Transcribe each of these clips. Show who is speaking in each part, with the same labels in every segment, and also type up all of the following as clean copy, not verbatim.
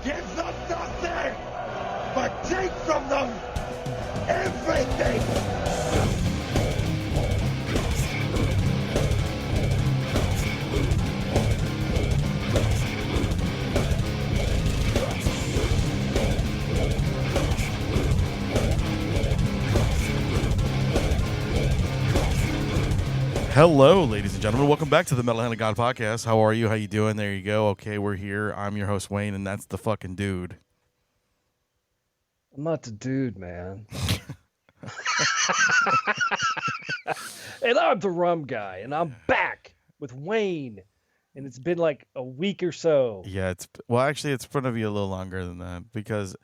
Speaker 1: Give them nothing, but take from them everything.
Speaker 2: Hello, ladies and gentlemen. Welcome back to the Metal Hand of God podcast. How are you? How you doing? There you go. Okay, we're here. I'm your host, Wayne, and that's the fucking dude.
Speaker 3: I'm not the dude, man. And I'm the Rum Guy, and I'm back with Wayne. And it's been like a week or so.
Speaker 2: Yeah, actually, it's going to be a little longer than that because,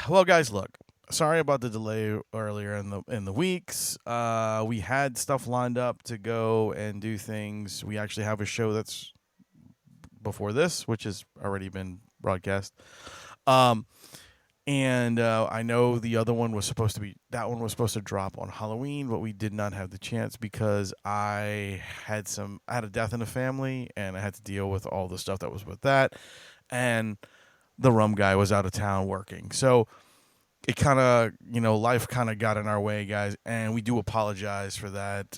Speaker 2: well, guys, look. Sorry about the delay earlier in the weeks. We had stuff lined up to go and do things. We actually have a show that's before this, which has already been broadcast. And I know the other one was supposed to drop on Halloween, but we did not have the chance because I had a death in the family, and I had to deal with all the stuff that was with that, and the Rum Guy was out of town working, so it kind of, life kind of got in our way, guys, and we do apologize for that.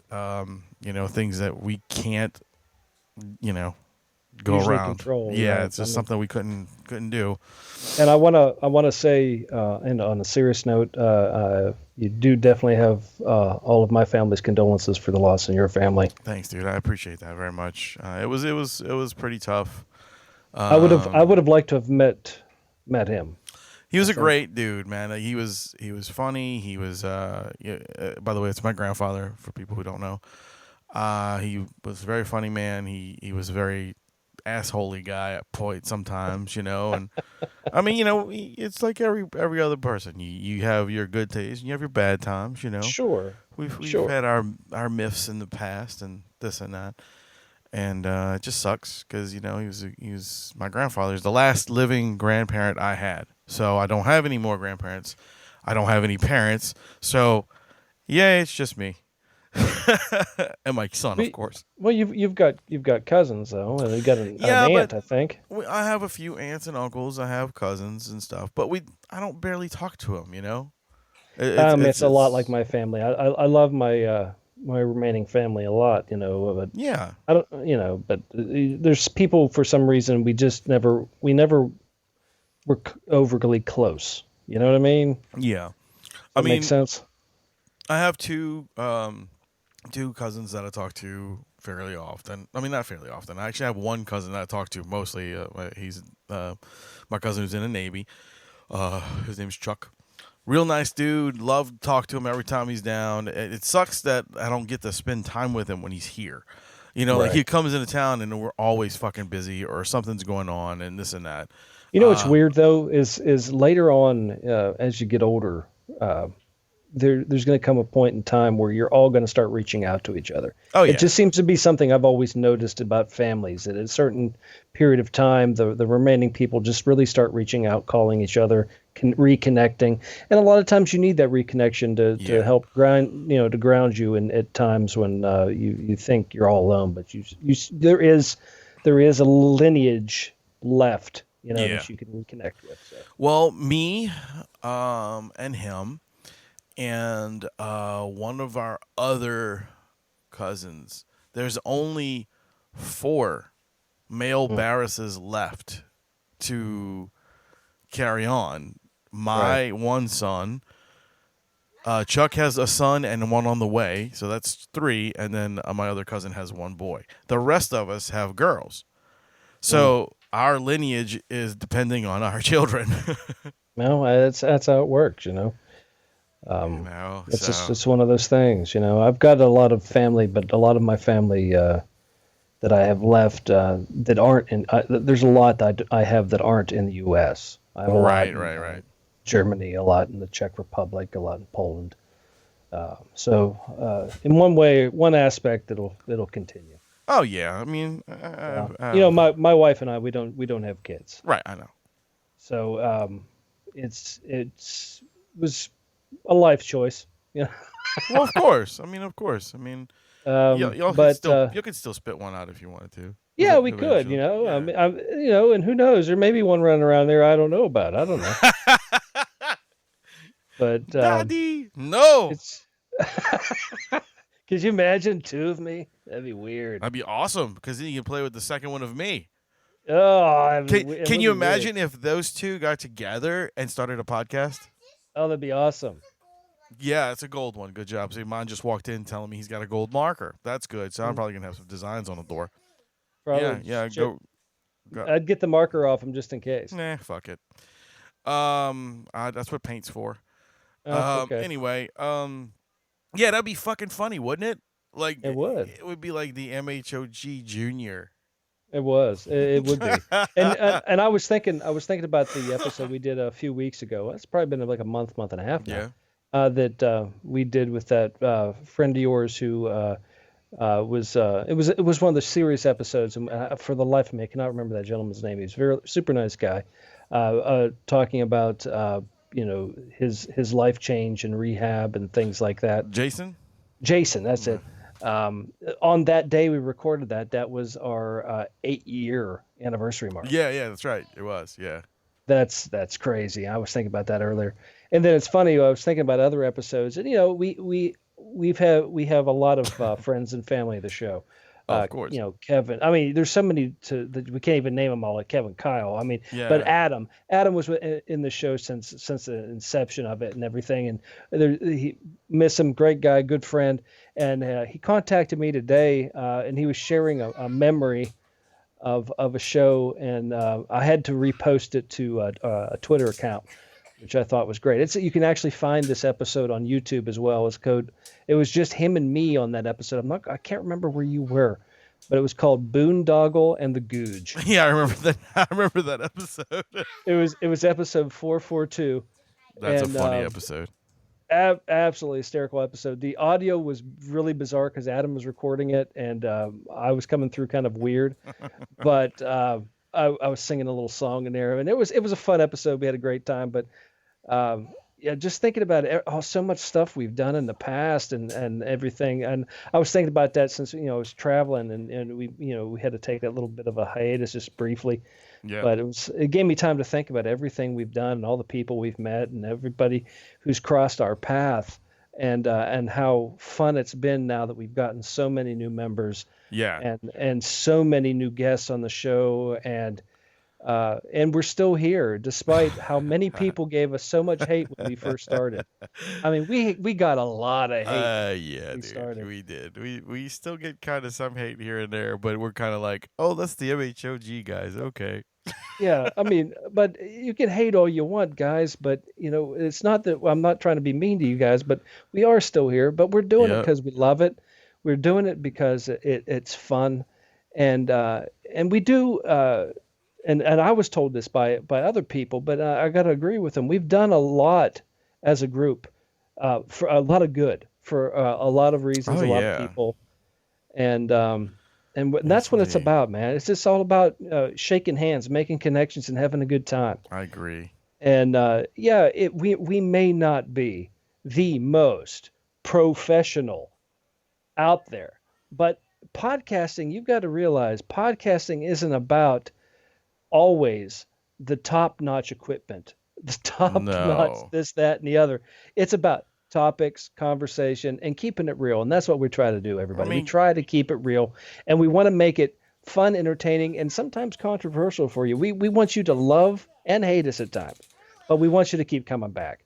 Speaker 2: Things that we can't, go
Speaker 3: usually
Speaker 2: around.
Speaker 3: Control,
Speaker 2: yeah,
Speaker 3: right?
Speaker 2: it's just something we couldn't do.
Speaker 3: And I wanna say, and on a serious note, you do definitely have all of my family's condolences for the loss in your family.
Speaker 2: Thanks, dude. I appreciate that very much. It was pretty tough.
Speaker 3: I would have liked to have met him.
Speaker 2: He was a great dude, man. He was funny. He was, by the way, it's my grandfather, for people who don't know. He was a very funny man. He was a very assholey guy at points sometimes, and I mean, it's like every other person. You have your good days and you have your bad times,
Speaker 3: Sure.
Speaker 2: We've had our myths in the past and this and that. And it just sucks because, he was my grandfather's the last living grandparent I had. So I don't have any more grandparents. I don't have any parents. So, yeah, it's just me. And my son, of course.
Speaker 3: Well, you've got cousins though, and you got an aunt, I think.
Speaker 2: I have a few aunts and uncles. I have cousins and stuff, but I don't barely talk to them.
Speaker 3: It's a lot like my family. I love my my remaining family a lot, but
Speaker 2: yeah,
Speaker 3: I don't, but there's people for some reason we never were overly close. You know what I mean?
Speaker 2: Yeah.
Speaker 3: Does that make sense?
Speaker 2: I have two cousins that I talk to fairly often. I mean, not fairly often. I actually have one cousin that I talk to mostly. He's my cousin who's in the Navy. His name's Chuck. Real nice dude. Love to talk to him every time he's down. It sucks that I don't get to spend time with him when he's here.
Speaker 3: Right.
Speaker 2: Like he comes into town and we're always fucking busy or something's going on and this and that.
Speaker 3: What's weird though is later on as you get older, there's going to come a point in time where you're all going to start reaching out to each other.
Speaker 2: Oh, yeah.
Speaker 3: It just seems to be something I've always noticed about families. At a certain period of time, the remaining people just really start reaching out, calling each other, reconnecting. And a lot of times you need that reconnection to help ground you in at times when you think you're all alone. But there is a lineage left, that you can reconnect with. So.
Speaker 2: Well, me and him and one of our other cousins, there's only 4 male Barrises left to carry on. My one son, Chuck has a son and one on the way, so that's 3, and then my other cousin has 1 boy. The rest of us have girls. So our lineage is depending on our children.
Speaker 3: No, that's how it works, It's one of those things, I've got a lot of family, but a lot of my family that I have left that aren't in. There's a lot that I have that aren't in the U.S. I have a lot in Germany, a lot in the Czech Republic, a lot in Poland. So in one aspect, it'll continue.
Speaker 2: Oh yeah, I mean,
Speaker 3: my wife and I, we don't have kids.
Speaker 2: Right, I know.
Speaker 3: So it was a life choice.
Speaker 2: Well, of course. I mean, you could still spit one out if you wanted to.
Speaker 3: Yeah, we could,
Speaker 2: eventually. Yeah.
Speaker 3: I mean, and who knows? There may be one running around there I don't know about. I don't know. But
Speaker 2: Daddy, no.
Speaker 3: it's. Could you imagine two of me? That'd be weird.
Speaker 2: That'd be awesome because then you can play with the second one of me.
Speaker 3: Oh,
Speaker 2: Can you imagine if those two got together and started a podcast?
Speaker 3: Oh, that'd be awesome.
Speaker 2: Yeah, it's a gold one. Good job. See, mine just walked in telling me he's got a gold marker. That's good. So I'm probably gonna have some designs on the door.
Speaker 3: Probably.
Speaker 2: Yeah. Go.
Speaker 3: I'd get the marker off him just in case.
Speaker 2: Nah, fuck it. That's what paint's for.
Speaker 3: Okay.
Speaker 2: Anyway, yeah, that'd be fucking funny, wouldn't it? Like
Speaker 3: It would.
Speaker 2: It would be like the MHOG Junior.
Speaker 3: It was. It would be. And I was thinking about the episode we did a few weeks ago. It's probably been like a month and a half now.
Speaker 2: Yeah.
Speaker 3: That we did with that friend of yours who was it was one of the serious episodes, and for the life of me I cannot remember that gentleman's name. He's a very super nice guy, talking about his life change and rehab and things like that.
Speaker 2: Jason,
Speaker 3: that's it. On that day we recorded that was our 8-year anniversary mark.
Speaker 2: Yeah, that's right. It was, yeah.
Speaker 3: That's crazy. I was thinking about that earlier. And then it's funny, I was thinking about other episodes, and we have a lot of friends and family of the show.
Speaker 2: Of course.
Speaker 3: Kevin. I mean, there's so many that we can't even name them all, like Kevin, Kyle. I mean,
Speaker 2: Yeah.
Speaker 3: But Adam was in the show since the inception of it and everything. And he miss him, great guy, good friend. And he contacted me today, and he was sharing a memory of a show, and I had to repost it to a Twitter account, which I thought was great. You can actually find this episode on YouTube as well as code. It was just him and me on that episode. I can't remember where you were, but it was called Boondoggle and the Googe.
Speaker 2: Yeah, I remember that. I remember that episode.
Speaker 3: It was episode 442.
Speaker 2: That's a funny episode.
Speaker 3: Absolutely hysterical episode. The audio was really bizarre because Adam was recording it, and I was coming through kind of weird, but I was singing a little song in there, and it was a fun episode. We had a great time, but yeah, just thinking about it, so much stuff we've done in the past and everything. And I was thinking about that since I was traveling, and we had to take that little bit of a hiatus just briefly.
Speaker 2: Yeah.
Speaker 3: But it gave me time to think about everything we've done and all the people we've met and everybody who's crossed our path, and how fun it's been now that we've gotten so many new members.
Speaker 2: Yeah.
Speaker 3: And so many new guests on the show, and we're still here despite how many people gave us so much hate when we first started. I mean, we got a lot of hate.
Speaker 2: Yeah, dude,
Speaker 3: started.
Speaker 2: we did. We still get kind of some hate here and there, but we're kind of like, oh, that's the MHOG guys. Okay.
Speaker 3: Yeah, I mean, but you can hate all you want, guys, but it's not that I'm not trying to be mean to you guys, but we are still here, but we're doing it because we love it. We're doing it because it's fun, and we do. And I was told this by other people, but I got to agree with them. We've done a lot as a group, for a lot of good, for a lot of reasons, lot of people, and that's what it's about, man. It's just all about shaking hands, making connections, and having a good time.
Speaker 2: I agree.
Speaker 3: And we may not be the most professional out there, but podcasting, you've got to realize, podcasting isn't about always the top-notch equipment, the top-notch this, that, and the other. It's about topics, conversation, and keeping it real. And that's what we try to do, everybody. We try to keep it real, and we want to make it fun, entertaining, and sometimes controversial for you. We want you to love and hate us at times, but we want you to keep coming back.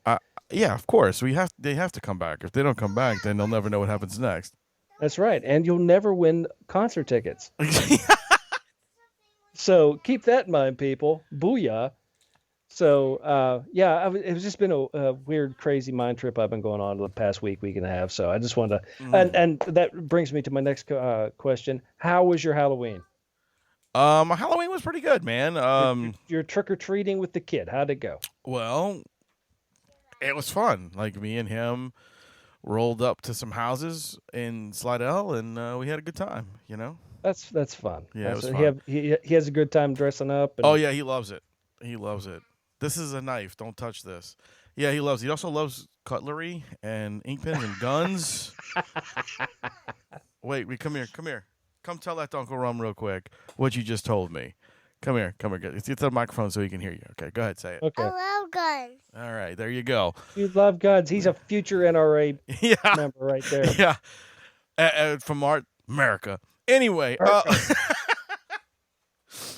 Speaker 2: Yeah, of course. They have to come back. If they don't come back, then they'll never know what happens next.
Speaker 3: That's right. And you'll never win concert tickets. So keep that in mind, people. Booyah. So, it's just been a weird, crazy mind trip I've been going on the past week and a half. So I just wanted to, and that brings me to my next question. How was your Halloween?
Speaker 2: My Halloween was pretty good, man.
Speaker 3: Your trick-or-treating with the kid, how'd it go?
Speaker 2: Well, it was fun. Like, me and him rolled up to some houses in Slidell, and we had a good time,
Speaker 3: That's fun.
Speaker 2: Yeah, it was fun.
Speaker 3: He has a good time dressing up.
Speaker 2: Oh, yeah, he loves it. He loves it. This is a knife. Don't touch this. Yeah, he loves it. He also loves cutlery and ink pens and guns. Wait, come here. come tell that to Uncle Rum real quick what you just told me. Come here. Get to the microphone so he can hear you. Okay, go ahead, say it.
Speaker 3: Okay.
Speaker 4: I love guns.
Speaker 2: All right, there you go.
Speaker 3: You love guns. He's a future NRA
Speaker 2: Yeah,
Speaker 3: member right there.
Speaker 2: yeah. From America. Anyway,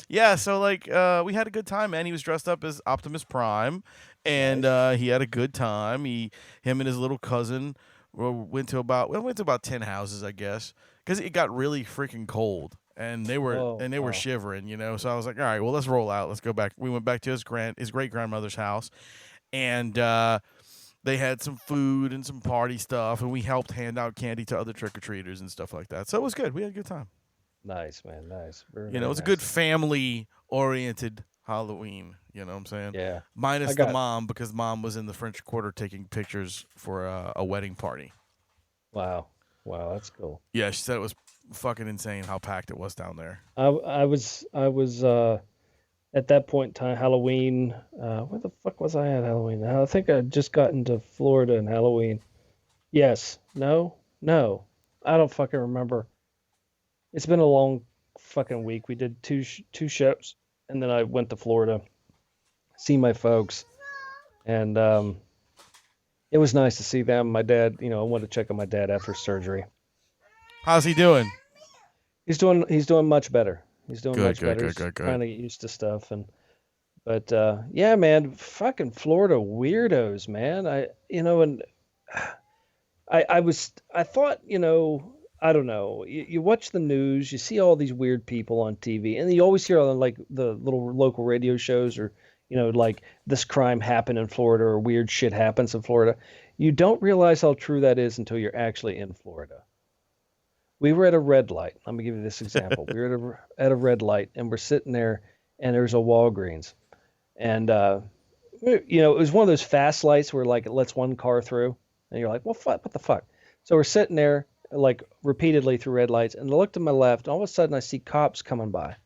Speaker 2: yeah. So like, we had a good time, man. He was dressed up as Optimus Prime, and he had a good time. Him and his little cousin went to about 10 houses, I guess, because it got really freaking cold. And they were shivering, you know. So I was like, all right, well, let's roll out. Let's go back. We went back to his great grandmother's house, and they had some food and some party stuff, and we helped hand out candy to other trick or treaters and stuff like that. So it was good. We had a good time.
Speaker 3: Nice, man. Nice.
Speaker 2: It was a good family oriented Halloween. You know what I'm saying?
Speaker 3: Yeah.
Speaker 2: Minus the mom, because mom was in the French Quarter taking pictures for a wedding party.
Speaker 3: Wow, that's cool.
Speaker 2: Yeah, she said it was fucking insane how packed it was down there.
Speaker 3: I was at that point in time, Halloween. Where the fuck was I at Halloween? I think I just got into Florida in Halloween. Yes. No. I don't fucking remember. It's been a long fucking week. We did two shows, and then I went to Florida, see my folks, and it was nice to see them. My dad, I wanted to check on my dad after surgery.
Speaker 2: How's he doing?
Speaker 3: He's doing much better. He's doing much better.
Speaker 2: Good.
Speaker 3: Trying to get used to stuff, but yeah, man, fucking Florida weirdos, man. I thought, I don't know. You watch the news, you see all these weird people on TV, and you always hear on like the little local radio shows, or like this crime happened in Florida or weird shit happens in Florida. You don't realize how true that is until you're actually in Florida. We were at a red light. Let me give you this example. We were at a red light, and we're sitting there, and there's a Walgreens. And, it was one of those fast lights where, like, it lets one car through. And you're like, well, what the fuck? So we're sitting there, like, repeatedly through red lights. And I look to my left, and all of a sudden I see cops coming by.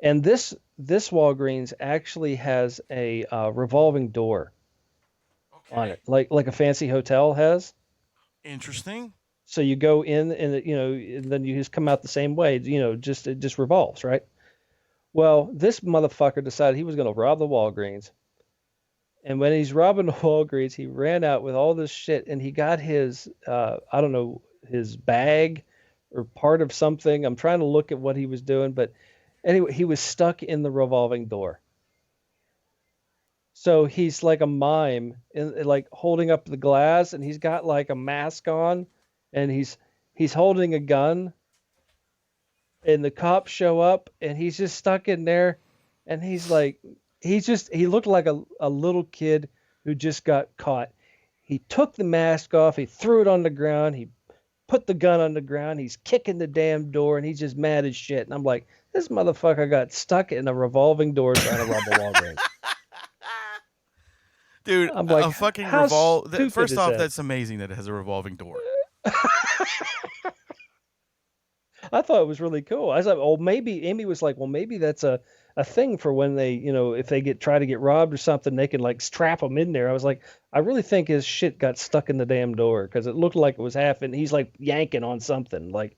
Speaker 3: And this Walgreens actually has a revolving door on it, like a fancy hotel has.
Speaker 2: Interesting.
Speaker 3: So you go in, and and then you just come out the same way. It just revolves, right? Well, this motherfucker decided he was going to rob the Walgreens, and when he's robbing the Walgreens, he ran out with all this shit, and he got his I don't know, his bag or part of something. I'm trying to look at what he was doing, but anyway, he was stuck in the revolving door. So he's like a mime, like holding up the glass, and he's got like a mask on. And he's holding a gun, and the cops show up, and he's just stuck in there, and he looked like a little kid who just got caught. He took the mask off, he threw it on the ground, he put the gun on the ground, he's kicking the damn door, and he's just mad as shit. And I'm like, this motherfucker got stuck in a revolving door trying to rob a Walgreens.
Speaker 2: Dude,
Speaker 3: I'm like,
Speaker 2: a fucking First off, that's amazing that it has a revolving door.
Speaker 3: I thought it was really cool. I was like, oh, maybe Amy was like, well, maybe that's a thing for when they, if they try to get robbed or something, they can like strap them in there. I was like, I really think his shit got stuck in the damn door, because it looked like it was half, and he's like yanking on something, like.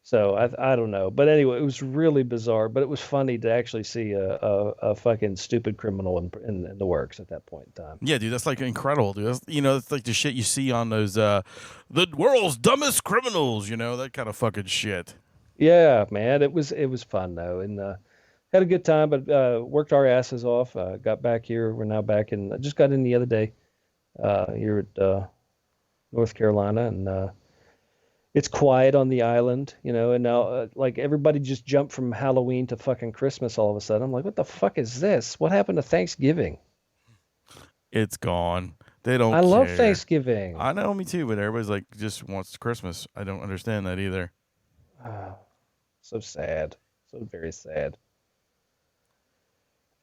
Speaker 3: So I don't know, but anyway, it was really bizarre, but it was funny to actually see a fucking stupid criminal in the works at that point in time.
Speaker 2: Yeah, dude, that's like incredible, dude. It's like the shit you see on those the world's dumbest criminals, that kind of fucking shit.
Speaker 3: Yeah, man, it was fun though, and had a good time, but worked our asses off. Got back here. We're now back in. I just got in the other day here at North Carolina, and. It's quiet on the island, and now like everybody just jumped from Halloween to fucking Christmas all of a sudden. I'm like, what the fuck is this? What happened to Thanksgiving?
Speaker 2: It's gone. They don't.
Speaker 3: I love Thanksgiving.
Speaker 2: I know, me too, but everybody's like just wants Christmas. I don't understand that either.
Speaker 3: So sad. So very sad.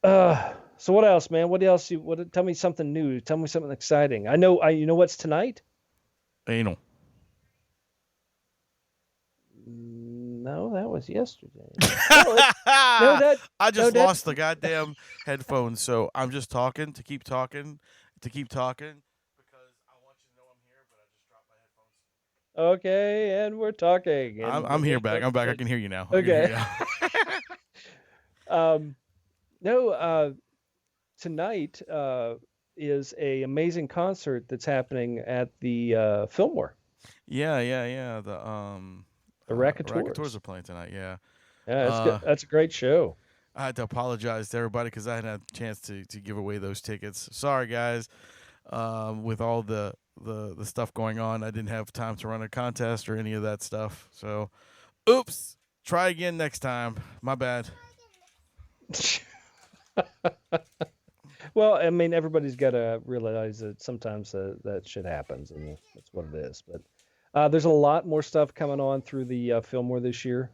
Speaker 3: So what else, man? What else? Tell me something new. Tell me something exciting. You know what's tonight?
Speaker 2: Anal.
Speaker 3: No, that was yesterday.
Speaker 2: I just lost the goddamn headphones, so I'm just talking to keep talking because I want you to know I'm here, but I just dropped my headphones.
Speaker 3: Okay, and we're talking. And
Speaker 2: I'm here back. I'm back. I can hear you now. I can
Speaker 3: Okay.
Speaker 2: hear you now.
Speaker 3: No, tonight is a amazing concert that's happening at the Fillmore.
Speaker 2: Yeah.
Speaker 3: The
Speaker 2: Raconteurs
Speaker 3: Racketeers.
Speaker 2: are playing tonight. Yeah.
Speaker 3: Yeah, that's good. That's a great show.
Speaker 2: I had to apologize to everybody because I hadn't had a chance to give away those tickets. Sorry, guys. With all the stuff going on, I didn't have time to run a contest or any of that stuff. So, oops. Try again next time. My bad.
Speaker 3: Well, I mean, everybody's got to realize that sometimes that shit happens, and that's what it is. But there's a lot more stuff coming on through the Fillmore this year.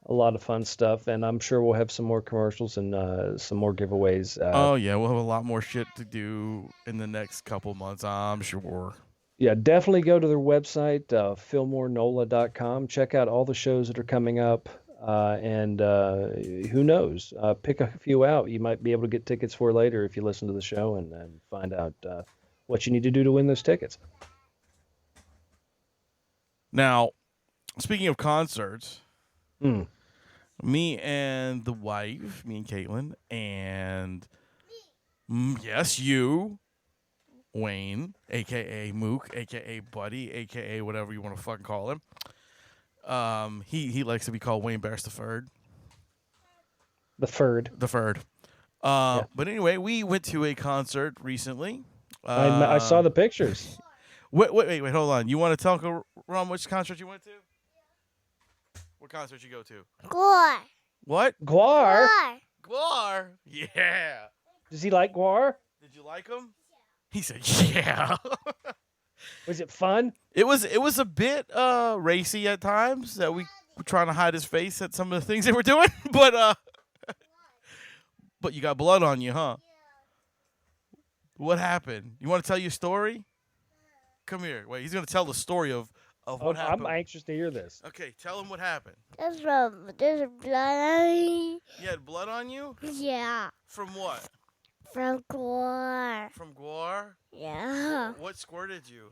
Speaker 3: A lot of fun stuff, and I'm sure we'll have some more commercials and some more giveaways.
Speaker 2: Oh, yeah. We'll have a lot more shit to do in the next couple months, I'm sure.
Speaker 3: Yeah, definitely go to their website, fillmorenola.com. Check out all the shows that are coming up. And who knows? Pick a few out. You might be able to get tickets for later if you listen to the show and find out what you need to do to win those tickets.
Speaker 2: Now, speaking of concerts,
Speaker 3: Hmm.
Speaker 2: me and Caitlin, and yes, you, Wayne, a.k.a. Mook, a.k.a. Buddy, a.k.a. whatever you want to fucking call him. He likes to be called Wayne Bears the Third.
Speaker 3: The Third.
Speaker 2: The Third.
Speaker 3: Yeah.
Speaker 2: But anyway, we went to a concert recently.
Speaker 3: I saw the pictures.
Speaker 2: Wait, hold on. You want to tell Rum which concert you went to? What concert you go to?
Speaker 4: GWAR.
Speaker 2: What?
Speaker 3: GWAR?
Speaker 2: GWAR? Yeah.
Speaker 3: Does he like GWAR?
Speaker 2: Did you like him? He said, yeah.
Speaker 3: Was it fun?
Speaker 2: It was a bit racy at times that we were trying to hide his face at some of the things they were doing, but you got blood on you, huh? What happened? You want to tell your story? Come here. Wait, he's gonna tell the story of what happened.
Speaker 3: I'm anxious to hear this.
Speaker 2: Okay, tell him what happened.
Speaker 4: There's blood on me.
Speaker 2: You had blood on you?
Speaker 4: Yeah.
Speaker 2: From what?
Speaker 4: From GWAR.
Speaker 2: From GWAR?
Speaker 4: Yeah.
Speaker 2: What squirted you?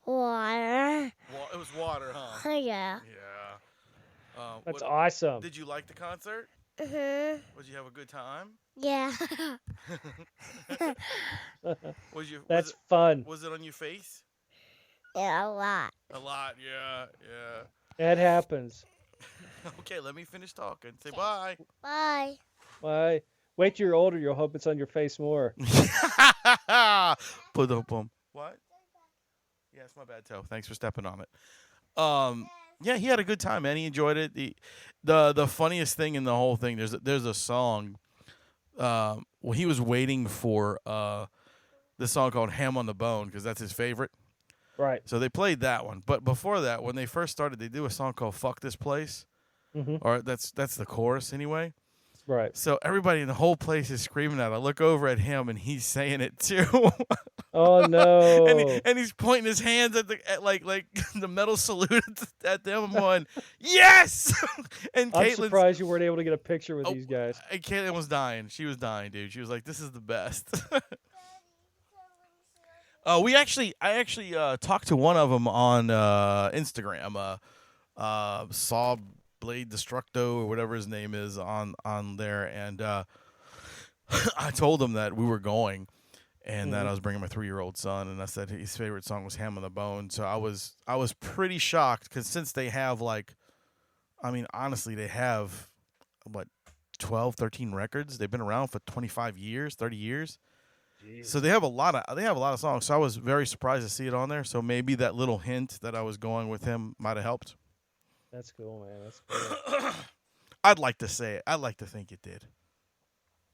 Speaker 4: Water.
Speaker 2: It was water, huh?
Speaker 4: Yeah.
Speaker 2: Yeah.
Speaker 3: That's awesome.
Speaker 2: Did you like the concert?
Speaker 4: Mhm.
Speaker 2: Did you have a good time?
Speaker 4: Yeah.
Speaker 3: That's fun.
Speaker 2: Was it on your face?
Speaker 4: Yeah, a lot.
Speaker 2: A lot, yeah.
Speaker 3: That happens.
Speaker 2: Okay, let me finish talking. Say bye.
Speaker 4: Bye.
Speaker 3: Why? Wait till you're older, you'll hope it's on your face more.
Speaker 2: Put up What? Yeah, it's my bad toe. Thanks for stepping on it. Yeah, he had a good time, man. He enjoyed it. The funniest thing in the whole thing, there's a song. Well, he was waiting for this song called "Ham on the Bone" because that's his favorite.
Speaker 3: Right.
Speaker 2: So they played that one, but before that, when they first started, they do a song called "Fuck This Place," or that's the chorus anyway.
Speaker 3: Right.
Speaker 2: So everybody in the whole place is screaming that. I look over at him and he's saying it too.
Speaker 3: Oh no!
Speaker 2: and he's pointing his hands at like the metal salute at them. I'm going, yes! And
Speaker 3: I'm
Speaker 2: Caitlin's
Speaker 3: surprised you weren't able to get a picture with these guys.
Speaker 2: And Caitlin was dying. She was dying, dude. She was like, "This is the best." I actually talked to one of them on Instagram. Saw Blade Destructo or whatever his name is on there, and I told him that we were going, and that I was bringing my 3-year-old son, and I said his favorite song was "Ham on the Bone." So I was pretty shocked because since they have honestly they have what 12, 13 records. They've been around for 25 years, 30 years. Jeez. So they have a lot of songs. So I was very surprised to see it on there. So maybe that little hint that I was going with him might have helped.
Speaker 3: That's cool, man. That's cool.
Speaker 2: I'd like to say it. I'd like to think it did.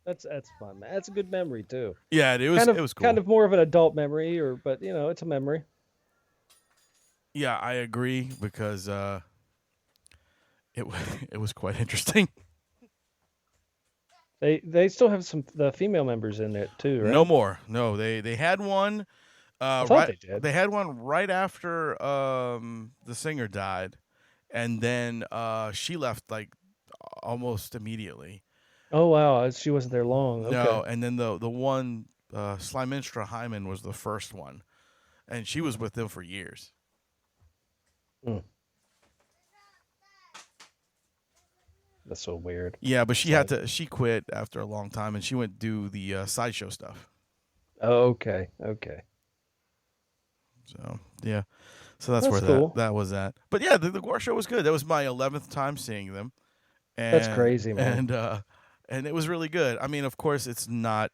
Speaker 3: That's fun, man. That's a good memory too.
Speaker 2: Yeah, it was cool.
Speaker 3: Kind of more of an adult memory, but it's a memory.
Speaker 2: Yeah, I agree because it was quite interesting.
Speaker 3: They still have the female members in it too, right?
Speaker 2: No more. No, they had one.
Speaker 3: I thought they did.
Speaker 2: They had one right after the singer died, and then she left like almost immediately.
Speaker 3: Oh wow, she wasn't there long. Okay.
Speaker 2: No, and then the one Slyminstra Hyman was the first one, and she was with them for years.
Speaker 3: Mm. That's so weird.
Speaker 2: Yeah, but she quit after a long time, and she went do the sideshow stuff.
Speaker 3: Oh, okay. Okay.
Speaker 2: So yeah, so that's
Speaker 3: That's
Speaker 2: where
Speaker 3: cool.
Speaker 2: that was at. But yeah, the GWAR show was good. That was my 11th time seeing them. And,
Speaker 3: That's crazy, man.
Speaker 2: And it was really good. I mean, of course, it's nowhere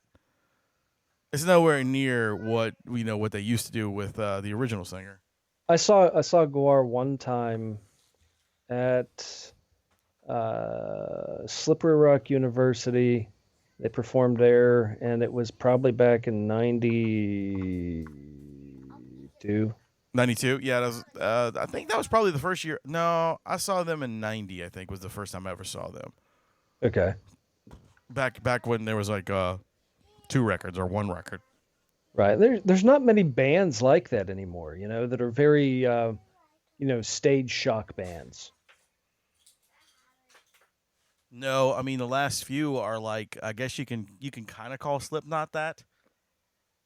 Speaker 2: near what what they used to do with the original singer.
Speaker 3: I saw GWAR one time at Slippery Rock University. They performed there, and it was probably back in 92.
Speaker 2: 92, yeah. That was, I think that was probably the first year. No, I saw them in 90. I think was the first time I ever saw them.
Speaker 3: Okay.
Speaker 2: Back when there was like 2 records or 1 record.
Speaker 3: Right. There's not many bands like that anymore, that are very, stage shock bands.
Speaker 2: No, I mean the last few are like, I guess you can kind of call Slipknot that.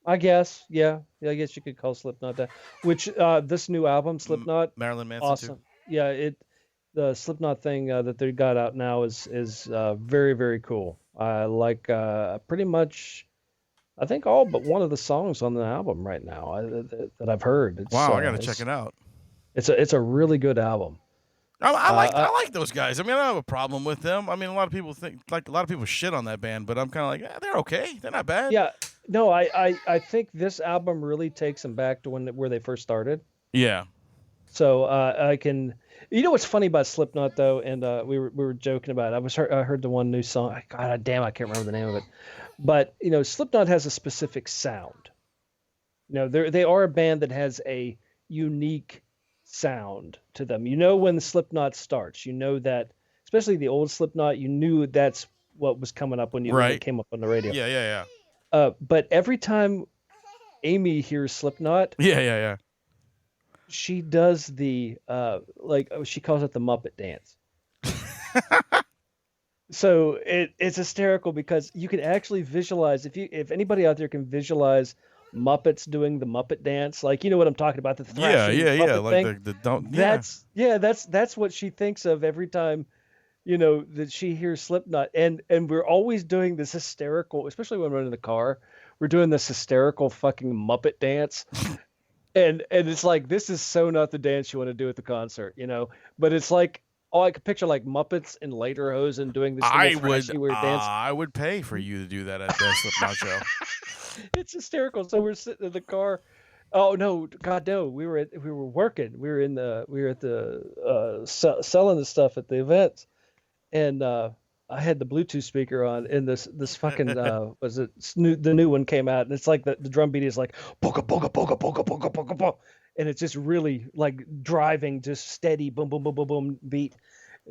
Speaker 3: I guess, yeah. I guess you could call Slipknot that. Which this new album, Slipknot,
Speaker 2: Marilyn Manson
Speaker 3: awesome.
Speaker 2: too.
Speaker 3: Yeah, the Slipknot thing that they got out now is very, very cool. I like pretty much, I think all but one of the songs on the album right now that I've heard.
Speaker 2: Wow, I gotta check it out.
Speaker 3: It's a really good album.
Speaker 2: I like those guys. I mean, I don't have a problem with them. I mean, a lot of people shit on that band, but I'm kind of like, they're okay. They're not bad.
Speaker 3: Yeah, no, I think this album really takes them back to where they first started.
Speaker 2: Yeah.
Speaker 3: So I can, what's funny about Slipknot though, and we were joking about it. I heard the one new song. God damn, I can't remember the name of it. But Slipknot has a specific sound. They are a band that has a unique sound to them. When the Slipknot starts, that, especially the old Slipknot, you knew that's what was coming up when it came up on the radio.
Speaker 2: Yeah.
Speaker 3: But every time Amy hears Slipknot,
Speaker 2: yeah,
Speaker 3: she does the she calls it the Muppet dance. So it's hysterical because you can actually visualize, if anybody out there can visualize Muppets doing the Muppet dance, like what I'm talking about, the thrashing Muppet
Speaker 2: like
Speaker 3: thing.
Speaker 2: the don't. Yeah.
Speaker 3: That's what she thinks of every time, that she hears Slipknot, and we're always doing this hysterical, especially when we're in the car, we're doing this hysterical fucking Muppet dance. And it's like, this is so not the dance you want to do at the concert, but it's like, I could picture like Muppets and Lederhosen doing this weird dance.
Speaker 2: I would pay for you to do that at the Slipknot show.
Speaker 3: It's hysterical. So we're sitting in the car. Oh no, God no! We were working. We were at the selling the stuff at the events, and I had the Bluetooth speaker on, and this fucking the new one came out, and it's like the drum beat is like polka polka polka polka polka polka polka, and it's just really like driving, just steady boom boom boom boom boom beat.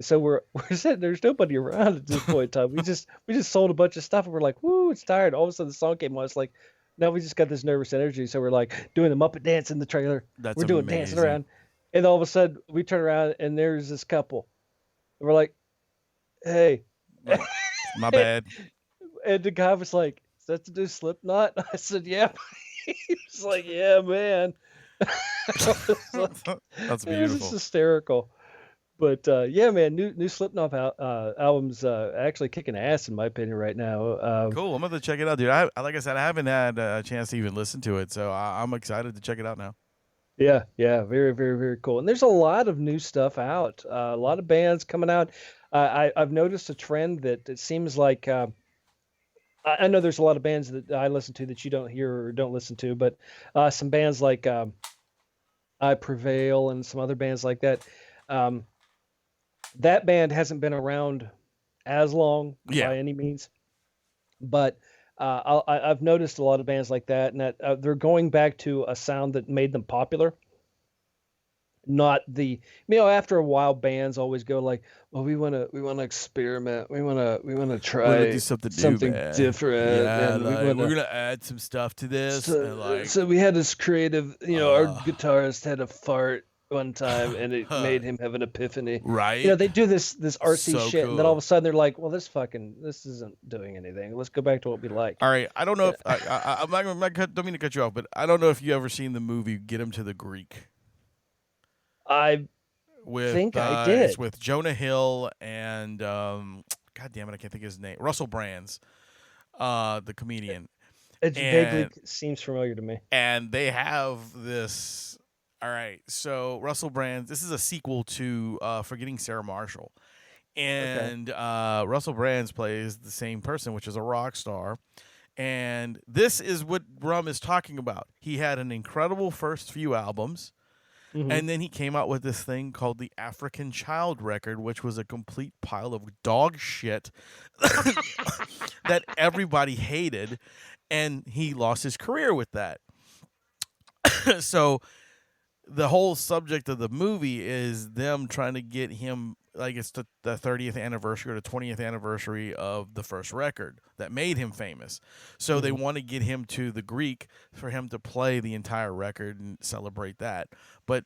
Speaker 3: So we're sitting, there's nobody around at this point in time. We just sold a bunch of stuff, and we're like, woo, it's tired. All of a sudden the song came on. It's like, now we just got this nervous energy. So we're like doing the Muppet dance in the trailer. We're doing dancing around, and all of a sudden we turn around and there's this couple. And we're like, hey,
Speaker 2: my bad.
Speaker 3: And the guy was like, is that to do Slipknot? I said, yeah. He was like, yeah, man.
Speaker 2: That's beautiful.
Speaker 3: It was just hysterical. But yeah, man, new Slipknot album's actually kicking ass in my opinion right now.
Speaker 2: Cool, I'm gonna check it out, dude. Like I said, I haven't had a chance to even listen to it, so I'm excited to check it out now.
Speaker 3: Yeah, very, very, very cool. And there's a lot of new stuff out. A lot of bands coming out. I've noticed a trend that it seems like. I know there's a lot of bands that I listen to that you don't hear or don't listen to, but some bands like I Prevail and some other bands like that. That band hasn't been around as long by any means, but I've noticed a lot of bands like that, and that they're going back to a sound that made them popular. Not the, after a while, bands always go like, well, we want to experiment, we want to try
Speaker 2: do something
Speaker 3: different.
Speaker 2: Yeah,
Speaker 3: and
Speaker 2: we're gonna add some stuff to this.
Speaker 3: So we had this creative, our guitarist had a fart one time and it made him have an epiphany.
Speaker 2: Right.
Speaker 3: They do this artsy
Speaker 2: So
Speaker 3: shit,
Speaker 2: cool.
Speaker 3: and then all of a sudden they're like, well, this isn't doing anything. Let's go back to what we like.
Speaker 2: All right. I don't know if I'm not don't mean to cut you off, but I don't know if you ever seen the movie Get Him to the Greek.
Speaker 3: I
Speaker 2: with
Speaker 3: think I did.
Speaker 2: It's with Jonah Hill and God damn it, I can't think of his name. Russell Brand's, the comedian.
Speaker 3: It
Speaker 2: And-
Speaker 3: vaguely seems familiar to me.
Speaker 2: And they have this. All right, so Russell Brand. This is a sequel to Forgetting Sarah Marshall, and Russell Brand plays the same person, which is a rock star. And this is what Rum is talking about. He had an incredible first few albums, and then he came out with this thing called the African Child record, which was a complete pile of dog shit that everybody hated, and he lost his career with that. So the whole subject of the movie is them trying to get him, like it's the 30th anniversary or the 20th anniversary of the first record that made him famous. So they want to get him to the Greek for him to play the entire record and celebrate that. But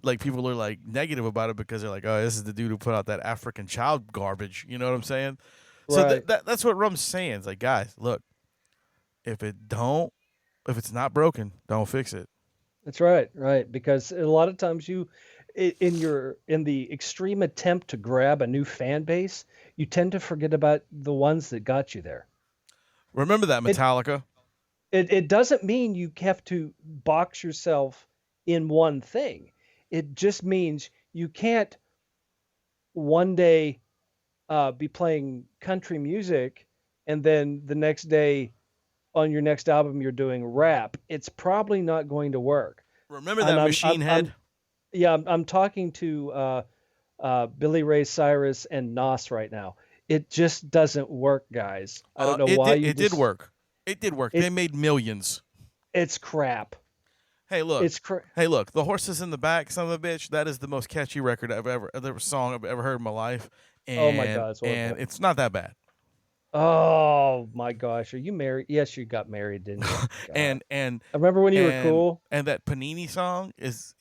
Speaker 2: like people are like negative about it because they're like, oh, this is the dude who put out that African Child garbage. You know what I'm saying?
Speaker 3: Right.
Speaker 2: So that's what Rum's saying. It's like, guys, look, if it's not broken, don't fix it.
Speaker 3: That's right, right. Because a lot of times in the extreme attempt to grab a new fan base, you tend to forget about the ones that got you there.
Speaker 2: Remember that, Metallica?
Speaker 3: It doesn't mean you have to box yourself in one thing. It just means you can't one day be playing country music and then the next day on your next album you're doing rap. It's probably not going to work.
Speaker 2: Remember that Machine Head?
Speaker 3: I'm talking to Billy Ray Cyrus and Nas right now. It just doesn't work, guys. I don't know why
Speaker 2: it did work. It did work. They made millions.
Speaker 3: It's crap.
Speaker 2: Hey, look.
Speaker 3: It's
Speaker 2: Hey, look. The Horses in the Back, son of a bitch. That is the most catchy record song I've ever heard in my life. And,
Speaker 3: oh my God,
Speaker 2: and it's not that bad.
Speaker 3: Oh my gosh, are you married? Yes, you got married, didn't you?
Speaker 2: and
Speaker 3: I remember when you were cool.
Speaker 2: And that Panini song is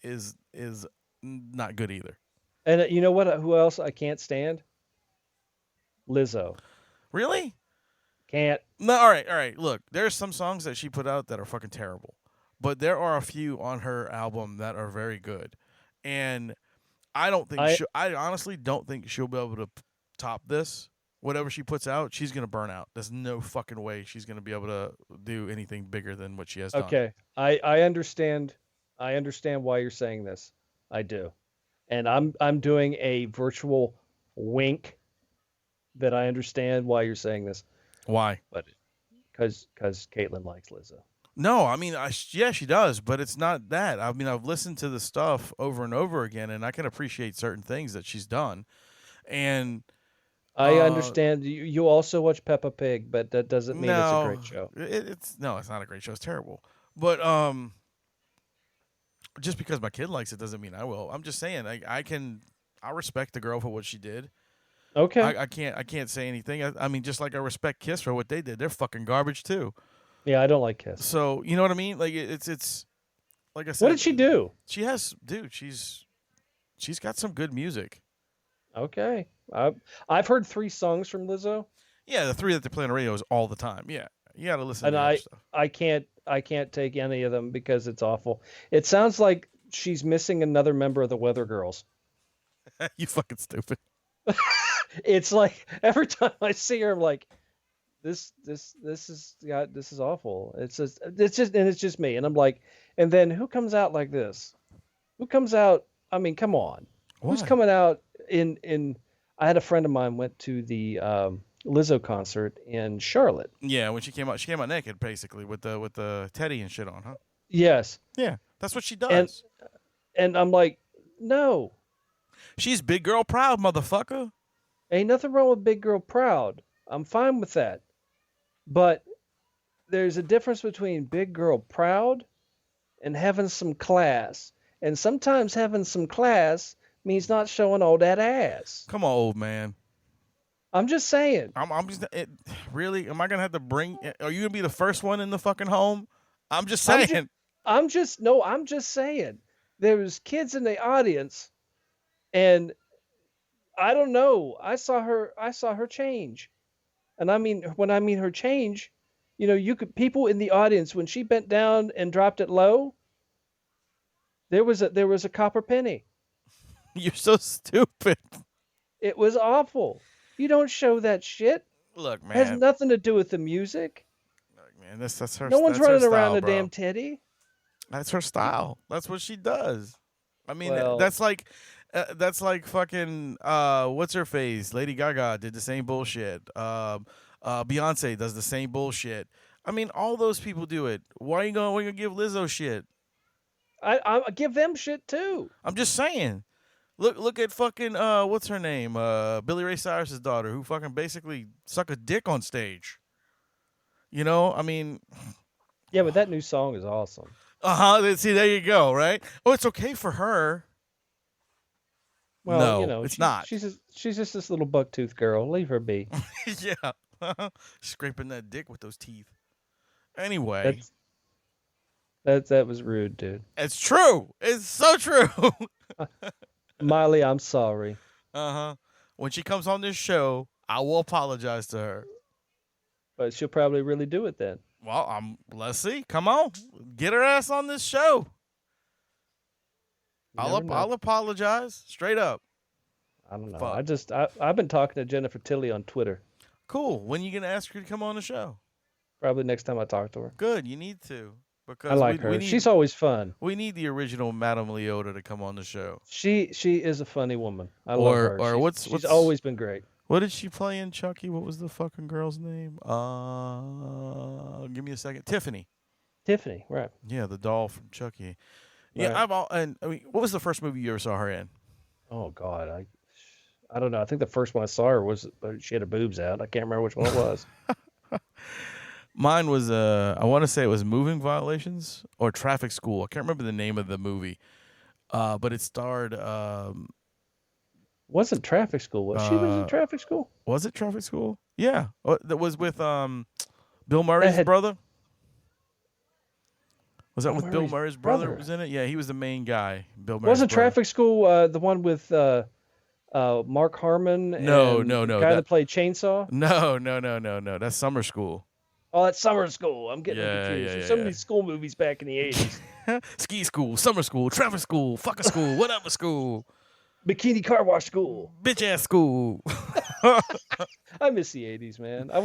Speaker 2: not good either.
Speaker 3: And you know what? Who else I can't stand? Lizzo.
Speaker 2: Really?
Speaker 3: Can't.
Speaker 2: No. All right. Look, there's some songs that she put out that are fucking terrible, but there are a few on her album that are very good, and I honestly don't think she'll be able to top this. Whatever she puts out, she's going to burn out. There's no fucking way she's going to be able to do anything bigger than what she has done.
Speaker 3: Okay. I understand. I understand why you're saying this. I do. And I'm doing a virtual wink that I understand why you're saying this.
Speaker 2: Why?
Speaker 3: But because Caitlin likes Lizzo.
Speaker 2: No, I mean, yeah, she does, but it's not that. I mean, I've listened to the stuff over and over again, and I can appreciate certain things that she's done. And
Speaker 3: I understand. You also watch Peppa Pig, but that doesn't mean it's a great show.
Speaker 2: It's not a great show. It's terrible. But just because my kid likes it doesn't mean I will. I'm just saying I respect the girl for what she did.
Speaker 3: Okay.
Speaker 2: I can't say anything. I mean, just like I respect Kiss for what they did. They're fucking garbage too.
Speaker 3: Yeah, I don't like Kiss.
Speaker 2: So you know what I mean? Like it's like I said.
Speaker 3: What did she do?
Speaker 2: She has, dude. She's got some good music.
Speaker 3: Okay. I've heard 3 songs from Lizzo.
Speaker 2: Yeah, the 3 that they play on the radio is all the time. Yeah, you got to listen
Speaker 3: and
Speaker 2: to her stuff.
Speaker 3: I can't take any of them because it's awful. It sounds like she's missing another member of the Weather Girls.
Speaker 2: You fucking stupid.
Speaker 3: It's like every time I see her, I'm like, this is awful. It's just me, and I'm like, and then who comes out like this? Who comes out? I mean, come on.
Speaker 2: Why?
Speaker 3: Who's coming out in? I had a friend of mine went to the Lizzo concert in Charlotte.
Speaker 2: Yeah, when she came out naked, basically with the teddy and shit on, huh?
Speaker 3: Yes.
Speaker 2: Yeah, that's what she does.
Speaker 3: And I'm like, no.
Speaker 2: She's big girl proud, motherfucker.
Speaker 3: Ain't nothing wrong with big girl proud. I'm fine with that. But there's a difference between big girl proud and having some class. And sometimes having some class means not showing all that ass.
Speaker 2: Come on, old man.
Speaker 3: I'm just saying.
Speaker 2: I'm just really. Am I gonna have to bring? Are you gonna be the first one in the fucking home? I'm just saying.
Speaker 3: I'm just saying. There was kids in the audience, and I don't know. I saw her change, and when I mean her change, you could people in the audience when she bent down and dropped it low. There was a copper penny.
Speaker 2: You're so stupid.
Speaker 3: It was awful. You don't show that shit.
Speaker 2: Look,
Speaker 3: It has
Speaker 2: man.
Speaker 3: nothing to do with the music.
Speaker 2: Look, man. That's her.
Speaker 3: No one's
Speaker 2: that's her
Speaker 3: running around
Speaker 2: style,
Speaker 3: a
Speaker 2: bro.
Speaker 3: damn titty.
Speaker 2: That's her style. That's what she does. I mean,
Speaker 3: Well-
Speaker 2: that's like fucking what's her face? Lady Gaga did the same bullshit. Beyonce does the same bullshit. I mean, all those people do it. Why are you gonna give Lizzo shit?
Speaker 3: I give them shit too.
Speaker 2: I'm just saying. Look at fucking what's her name? Billy Ray Cyrus's daughter, who fucking basically suck a dick on stage. You know, I mean,
Speaker 3: Yeah, but that new song is awesome.
Speaker 2: See, there you go, right? Oh, it's okay for her.
Speaker 3: Well,
Speaker 2: No,
Speaker 3: you know,
Speaker 2: it's not.
Speaker 3: She's just this little bucktooth girl. Leave her be.
Speaker 2: Yeah, scraping that dick with those teeth. Anyway,
Speaker 3: That was rude, dude.
Speaker 2: it's true. It's so true.
Speaker 3: Miley, I'm sorry.
Speaker 2: When she comes on this show, I will apologize to her.
Speaker 3: But she'll probably really do it then.
Speaker 2: Well, let's see. Come on, get her ass on this show.
Speaker 3: You never know.
Speaker 2: I'll apologize straight up.
Speaker 3: I don't know.
Speaker 2: Fuck.
Speaker 3: I've been talking to Jennifer Tilly on Twitter.
Speaker 2: Cool. When you gonna ask her to come on the show?
Speaker 3: Probably next time I talk to her.
Speaker 2: Good. You need to because
Speaker 3: I like her. She's always fun.
Speaker 2: We need the original Madame Leota to come on the show.
Speaker 3: She is a funny woman. I love her.
Speaker 2: Or
Speaker 3: She's always been great.
Speaker 2: What did she play in Chucky? What was the fucking girl's name? Give me a second. Tiffany.
Speaker 3: Tiffany, right?
Speaker 2: Yeah, the doll from Chucky. Yeah,
Speaker 3: Right.
Speaker 2: what was the first movie you ever saw her in?
Speaker 3: Oh God, I don't know. I think the first one I saw her was she had her boobs out. I can't remember which one it was.
Speaker 2: Mine was I want to say it was Moving Violations or Traffic School. I can't remember the name of the movie, but it starred.
Speaker 3: Wasn't Traffic School? Was she was in Traffic School?
Speaker 2: Was it Traffic School? Yeah, that was with Bill Murray's brother. Was that with Bill Murray's brother? Was in it? Yeah, he was the main guy. Bill Murray's
Speaker 3: Wasn't
Speaker 2: brother.
Speaker 3: Traffic School the one with Mark Harmon? And
Speaker 2: No,
Speaker 3: the guy that played Chainsaw.
Speaker 2: No. That's Summer School.
Speaker 3: Oh, that's Summer School. I'm getting confused.
Speaker 2: Yeah,
Speaker 3: There's so many school movies back in the 80s.
Speaker 2: Ski school, summer school, traffic school, fucker school, whatever school,
Speaker 3: Bikini Car Wash School.
Speaker 2: bitch ass school.
Speaker 3: I miss the 80s, man. I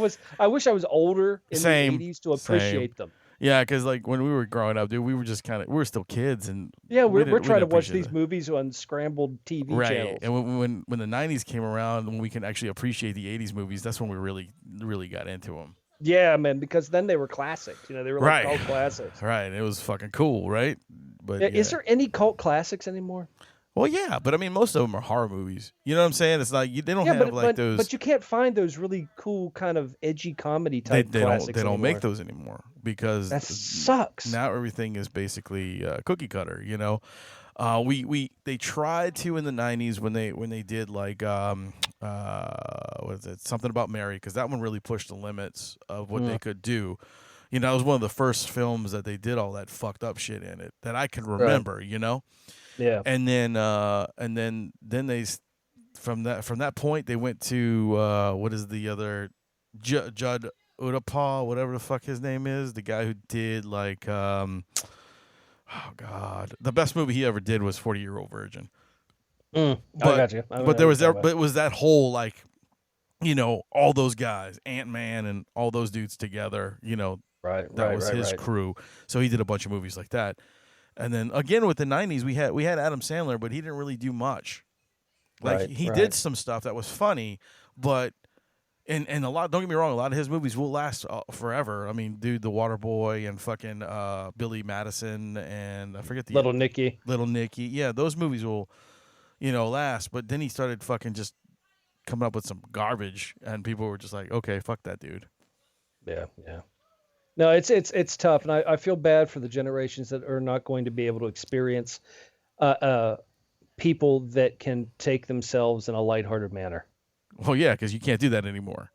Speaker 3: wish I was older in the 80s to appreciate them.
Speaker 2: Yeah, because like when we were growing up, dude, we were just we were still kids, and
Speaker 3: yeah, we're
Speaker 2: didn't
Speaker 3: trying to watch
Speaker 2: appreciate
Speaker 3: these
Speaker 2: it.
Speaker 3: movies on scrambled TV
Speaker 2: Right,
Speaker 3: channels.
Speaker 2: and when the '90s came around, when we can actually appreciate the '80s movies, that's when we really got into them.
Speaker 3: Yeah, man, because then they were classics. You know, they were like
Speaker 2: Right.
Speaker 3: cult classics.
Speaker 2: Right, it was fucking cool, right? But
Speaker 3: Yeah, is there any cult classics anymore?
Speaker 2: Well, yeah, but I mean, most of them are horror movies. You know what I'm saying? It's like they don't
Speaker 3: Yeah,
Speaker 2: have like those.
Speaker 3: but you can't find those really cool kind of edgy comedy type classics
Speaker 2: they don't
Speaker 3: anymore.
Speaker 2: make those anymore because
Speaker 3: That sucks.
Speaker 2: now everything is basically cookie cutter. You know, they tried to in the '90s when they did like what is it? Something About Mary, because that one really pushed the limits of what they could do. You know, it was one of the first films that they did all that fucked up shit in it that I can remember. You know.
Speaker 3: Yeah.
Speaker 2: And then they from that point they went to what is the other Judd Apatow, whatever the fuck his name is, the guy who did like oh god, the best movie he ever did was 40-Year-Old Virgin.
Speaker 3: I got you.
Speaker 2: But it was that whole like, you know, all those guys, Ant-Man and all those dudes together, you know, that was his crew. So he did a bunch of movies like that. And then again with the '90s, we had Adam Sandler, but he didn't really do much. Like he did some stuff that was funny, but and a lot. Don't get me wrong, a lot of his movies will last forever. I mean, dude, The Waterboy and fucking Billy Madison and I forget the
Speaker 3: Little Nicky.
Speaker 2: Yeah, those movies will, you know, last. But then he started fucking just coming up with some garbage, and people were just like, okay, fuck that dude.
Speaker 3: Yeah. No, it's tough, and I feel bad for the generations that are not going to be able to experience people that can take themselves in a lighthearted manner.
Speaker 2: Well, yeah, because you can't do that anymore.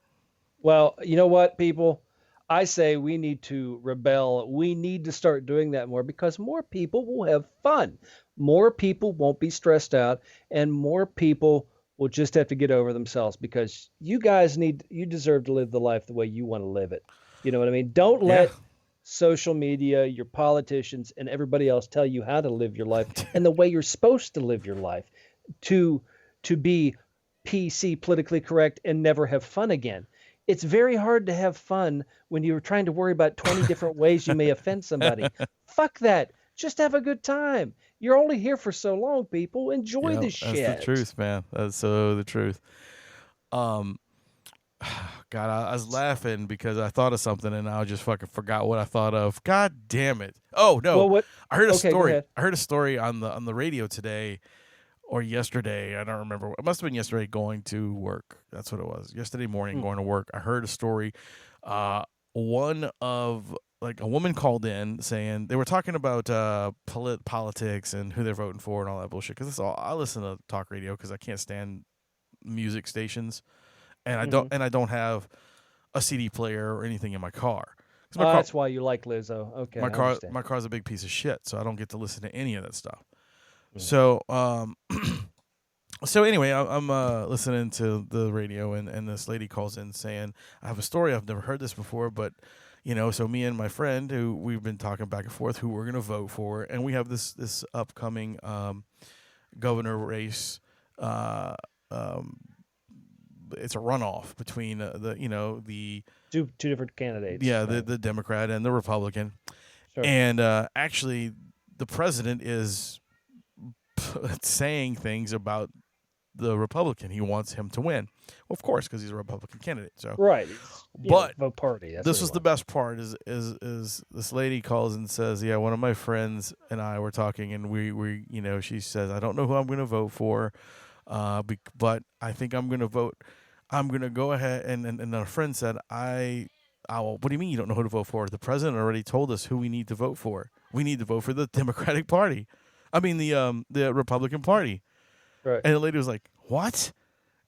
Speaker 3: Well, you know what, people? I say we need to rebel. We need to start doing that more because more people will have fun. More people won't be stressed out, and more people will just have to get over themselves because you guys you deserve to live the life the way you want to live it. You know what I mean? Don't let social media, your politicians, and everybody else tell you how to live your life and the way you're supposed to live your life. to be PC, politically correct, and never have fun again. It's very hard to have fun when you're trying to worry about 20 different ways you may offend somebody. Fuck that. Just have a good time. You're only here for so long, people. Enjoy the shit.
Speaker 2: That's the truth, man. That's so the truth. God, I was laughing because I thought of something and I just fucking forgot what I thought of. God damn it! Oh no,
Speaker 3: Well, what?
Speaker 2: I heard a
Speaker 3: Okay, go
Speaker 2: story.
Speaker 3: ahead.
Speaker 2: I heard a story on the radio today or yesterday. I don't remember. It must have been yesterday going to work. That's what it was. Yesterday morning going to work. I heard a story. One of like a woman called in saying they were talking about politics and who they're voting for and all that bullshit. Because I listen to talk radio because I can't stand music stations. And I don't have a CD player or anything in my car.
Speaker 3: That's why you like Lizzo. Okay,
Speaker 2: my car's a big piece of shit, so I don't get to listen to any of that stuff. So so anyway, I'm listening to the radio, and this lady calls in saying, "I have a story. I've never heard this before, but so me and my friend who we've been talking back and forth, who we're gonna vote for, and we have this upcoming governor race." It's a runoff between the
Speaker 3: two different candidates.
Speaker 2: Yeah,
Speaker 3: right.
Speaker 2: the Democrat and the Republican.
Speaker 3: Sure.
Speaker 2: And actually, the president is saying things about the Republican. He wants him to win. Well, of course, because he's a Republican candidate. So
Speaker 3: right.
Speaker 2: But
Speaker 3: vote party. That's
Speaker 2: this was the best part. Is this lady calls and says, "Yeah, one of my friends and I were talking, and we she says, I don't know who I'm going to vote for, but I think I'm going to vote. I'm going to go ahead." And a friend said, what do you mean you don't know who to vote for? The president already told us who we need to vote for. We need to vote for the Democratic Party. I mean, the Republican Party.
Speaker 3: Right.
Speaker 2: And the lady was like, "What?"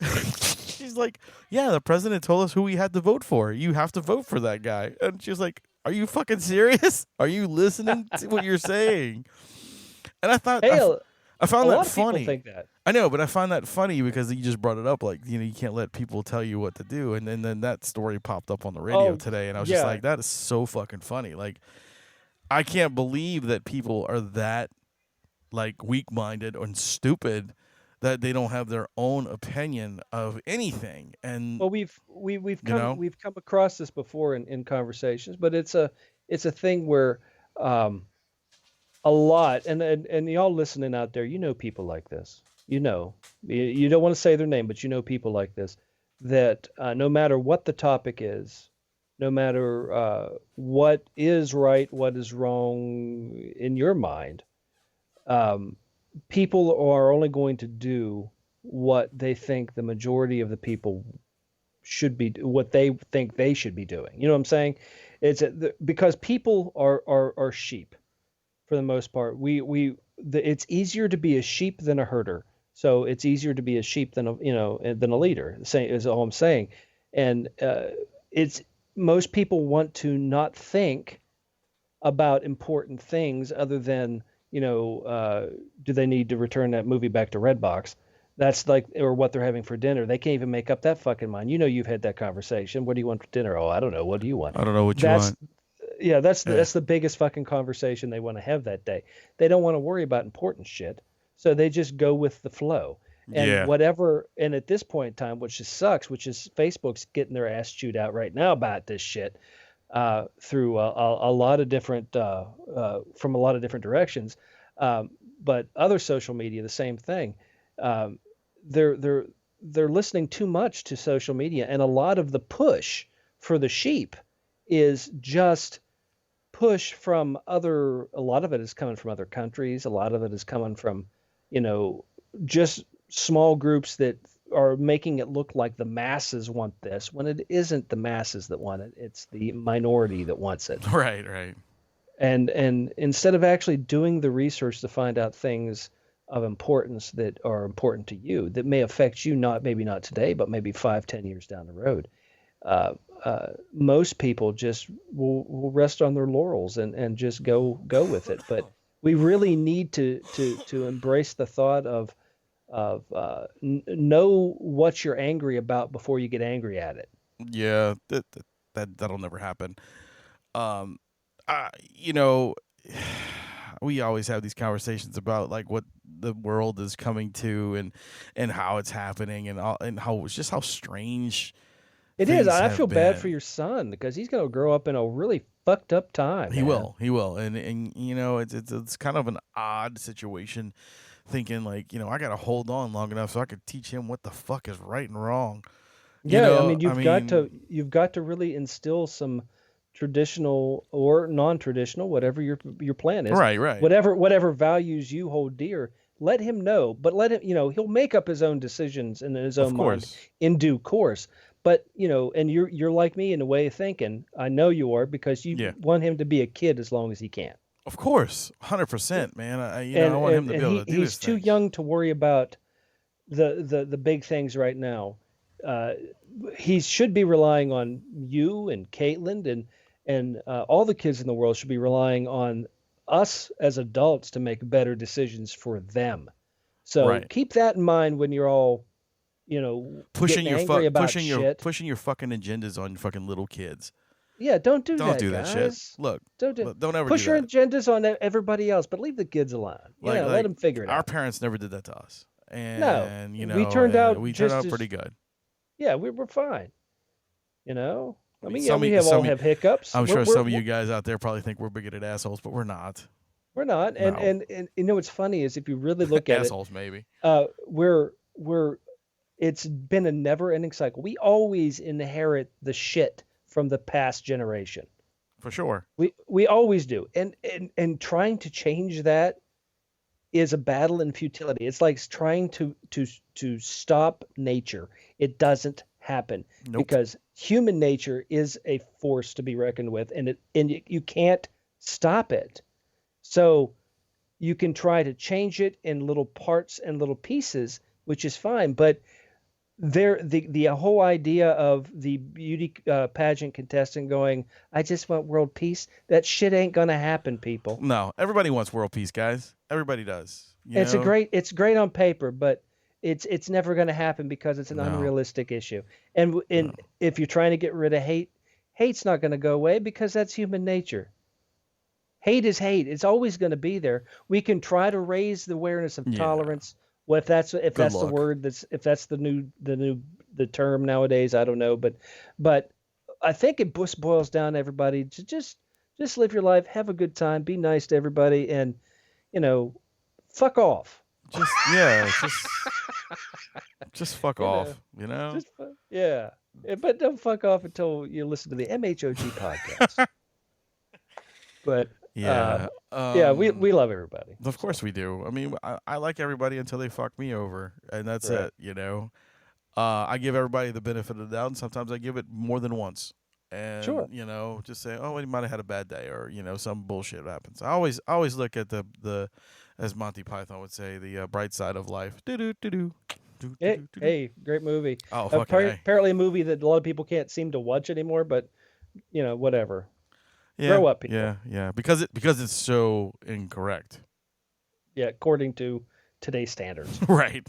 Speaker 2: She's like, "Yeah, the president told us who we had to vote for. You have to vote for that guy." And she was like, "Are you fucking serious? Are you listening to what you're saying?" And I thought, I found that funny.
Speaker 3: People think that.
Speaker 2: I know, but I find that funny because you just brought it up. Like, you can't let people tell you what to do. And then that story popped up on the radio today. And I was just like, that is so fucking funny. Like, I can't believe that people are that, like, weak-minded and stupid that they don't have their own opinion of anything. And
Speaker 3: well, we've come across this before in conversations, but it's a thing where a lot and y'all listening out there, people like this. You don't want to say their name, but people like this that no matter what the topic is, no matter what is right, what is wrong in your mind, people are only going to do what they think the majority of the people should be, what they think they should be doing. You know what I'm saying? It's because people are sheep for the most part. It's easier to be a sheep than a herder. So it's easier to be a sheep than a leader. Is all I'm saying. And it's most people want to not think about important things other than do they need to return that movie back to Redbox? That's like, or what they're having for dinner. They can't even make up that fucking mind. You've had that conversation. What do you want for dinner? Oh, I don't know. What do you want?
Speaker 2: I don't know what you want.
Speaker 3: Yeah, that's the biggest fucking conversation they want to have that day. They don't want to worry about important shit, so they just go with the flow. And whatever. And at this point in time, which just sucks, which is Facebook's getting their ass chewed out right now about this shit through a lot of different from a lot of different directions. But other social media, the same thing. They're listening too much to social media, and a lot of the push for the sheep is just push from a lot of it is coming from other countries. A lot of it is coming from, just small groups that are making it look like the masses want this when it isn't the masses that want it. It's the minority that wants it.
Speaker 2: Right.
Speaker 3: And instead of actually doing the research to find out things of importance that are important to you, that may affect you, maybe not today, but maybe 5-10 years down the road. Most people just will rest on their laurels and just go with it. But we really need to embrace the thought of know what you're angry about before you get angry at it.
Speaker 2: Yeah, that'll never happen. We always have these conversations about like what the world is coming to, and how it's happening, and how strange
Speaker 3: It is.
Speaker 2: things
Speaker 3: I
Speaker 2: have
Speaker 3: feel bad for
Speaker 2: been.
Speaker 3: your son because he's going to grow up in a really fucked up time.
Speaker 2: He
Speaker 3: man.
Speaker 2: will, and it's kind of an odd situation, thinking like, I got to hold on long enough so I could teach him what the fuck is right and wrong.
Speaker 3: Yeah, I mean, you've got to really instill some traditional or non-traditional, whatever your plan is.
Speaker 2: Right.
Speaker 3: Whatever values you hold dear, let him know. But let him, he'll make up his own decisions in his own mind in due course. But and you're like me in a way of thinking. I know you are, because you want him to be a kid as long as he can.
Speaker 2: Of course, 100%, man. I want him to be able to do
Speaker 3: he's too young to worry about the big things right now. He should be relying on you and Caitlin and all the kids in the world should be relying on us as adults to make better decisions for them. So keep that in mind when you're all,
Speaker 2: pushing your
Speaker 3: pushing
Speaker 2: your fucking agendas on fucking little kids.
Speaker 3: Yeah, don't do
Speaker 2: that,
Speaker 3: guys.
Speaker 2: Shit. Look, don't ever
Speaker 3: push
Speaker 2: do
Speaker 3: your
Speaker 2: that.
Speaker 3: agendas on everybody else, but leave the kids alone. Let them figure it out.
Speaker 2: Our parents never did that to us, and
Speaker 3: we turned out
Speaker 2: pretty good.
Speaker 3: Yeah, we were fine. I mean, we have hiccups.
Speaker 2: I'm sure some of you guys out there probably think we're bigoted assholes, but we're not.
Speaker 3: We're not. And what's funny is if you really look at
Speaker 2: assholes, maybe.
Speaker 3: It's been a never-ending cycle. We always inherit the shit from the past generation.
Speaker 2: For sure.
Speaker 3: We always do. And trying to change that is a battle in futility. It's like trying to stop nature. It doesn't happen.
Speaker 2: Nope.
Speaker 3: Because human nature is a force to be reckoned with, and you can't stop it. So you can try to change it in little parts and little pieces, which is fine, but the whole idea of the beauty pageant contestant going, I just want world peace, that shit ain't gonna happen, people.
Speaker 2: No, everybody wants world peace, guys. Everybody does.
Speaker 3: It's great on paper, but it's never gonna happen because it's an unrealistic issue. And if you're trying to get rid of hate's not gonna go away because that's human nature. Hate is hate. It's always going to be there. We can try to raise the awareness of tolerance. Well, if that's the word, if that's the term nowadays, I don't know. But I think it boils down to everybody to just live your life, have a good time, be nice to everybody, and fuck off.
Speaker 2: Just fuck off.
Speaker 3: But don't fuck off until you listen to the MHOG podcast. But we love everybody.
Speaker 2: Of course we do. I mean, I like everybody until they fuck me over, and that's it. I give everybody the benefit of the doubt, and sometimes I give it more than once. And just say, oh, he might have had a bad day, or some bullshit happens. I always look at the as Monty Python would say, the bright side of life.
Speaker 3: Hey, great movie.
Speaker 2: Oh, fucking
Speaker 3: apparently a movie that a lot of people can't seem to watch anymore, but whatever.
Speaker 2: Yeah,
Speaker 3: grow up, people.
Speaker 2: Yeah, because it's so incorrect.
Speaker 3: Yeah, according to today's standards.
Speaker 2: Right.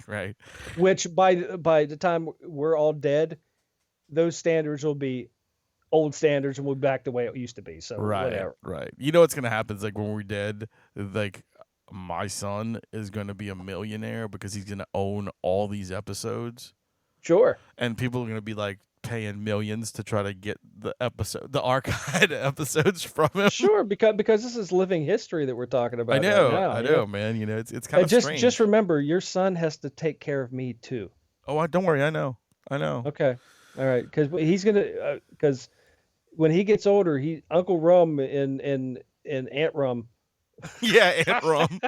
Speaker 3: Which by the time we're all dead, those standards will be old standards and we'll be back the way it used to be. So whatever.
Speaker 2: Right. You know what's gonna happen is like when we're dead, like my son is gonna be a millionaire because he's gonna own all these episodes.
Speaker 3: Sure.
Speaker 2: And people are gonna be like paying millions to try to get the archived episodes from him.
Speaker 3: Sure, because this is living history that we're talking about.
Speaker 2: I know, man. It's kind of strange.
Speaker 3: Just remember, your son has to take care of me too.
Speaker 2: Oh, don't worry. I know.
Speaker 3: Okay, all right. Because he's gonna. Because when he gets older, Uncle Rum and Aunt Rum.
Speaker 2: Yeah, Aunt Rum.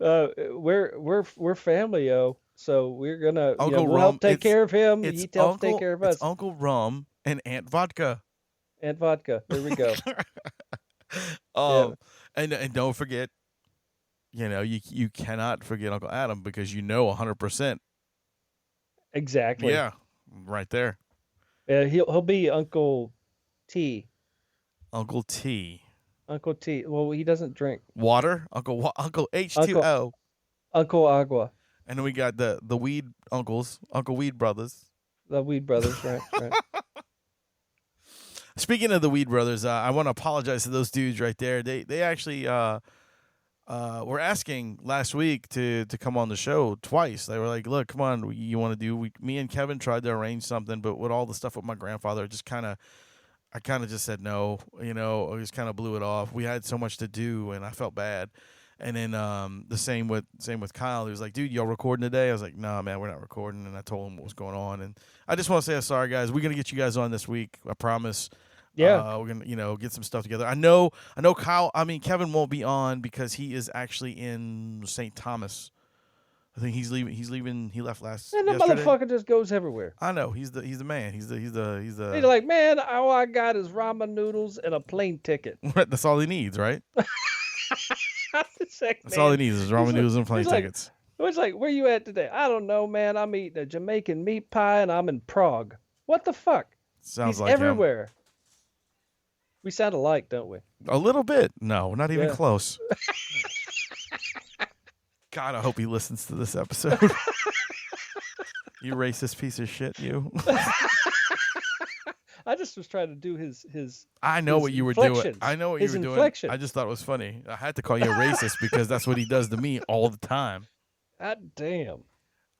Speaker 3: We're family, yo. So we're gonna we'll help take care of him. He helps take care of us.
Speaker 2: It's Uncle Rum and Aunt Vodka.
Speaker 3: Aunt Vodka. There we go.
Speaker 2: And don't forget, you cannot forget Uncle Adam because 100%.
Speaker 3: Exactly.
Speaker 2: Yeah, right there.
Speaker 3: Yeah, he'll be Uncle T.
Speaker 2: Uncle T.
Speaker 3: Uncle T. Well, he doesn't drink
Speaker 2: water. Uncle H2O.
Speaker 3: Uncle Agua.
Speaker 2: And then we got the weed uncles, Uncle Weed Brothers.
Speaker 3: The Weed Brothers, right.
Speaker 2: Speaking of the Weed Brothers, I want to apologize to those dudes right there. They actually, were asking last week to come on the show twice. They were like, "Look, come on, you want to do?" Me and Kevin tried to arrange something, but with all the stuff with my grandfather, I kind of just said no. I just kind of blew it off. We had so much to do, and I felt bad. And then the same with Kyle. He was like, "Dude, y'all recording today?" I was like, "Nah, man, we're not recording." And I told him what was going on. And I just want to say I'm sorry, guys. We're gonna get you guys on this week. I promise.
Speaker 3: Yeah.
Speaker 2: We're gonna get some stuff together. I know Kevin won't be on because he is actually in St. Thomas. I think he's leaving. He left
Speaker 3: And the
Speaker 2: yesterday.
Speaker 3: motherfucker just goes everywhere.
Speaker 2: I know. He's the man. He's
Speaker 3: like, man, all I got is ramen noodles and a plane ticket.
Speaker 2: That's all he needs, right? That's all he needs is ramen noodles and plane tickets.
Speaker 3: It's like, where you at today? I don't know, man. I'm eating a Jamaican meat pie and I'm in Prague. What the fuck?
Speaker 2: Sounds
Speaker 3: He's
Speaker 2: like
Speaker 3: everywhere. Him. We sound alike, don't we?
Speaker 2: A little bit. No, not even close. God, I hope he listens to this episode. You racist piece of shit, you.
Speaker 3: I just was trying to do his
Speaker 2: I know what you were doing. I know what you were doing.
Speaker 3: Inflection.
Speaker 2: I just thought it was funny. I had to call you a racist because that's what he does to me all the time.
Speaker 3: God damn.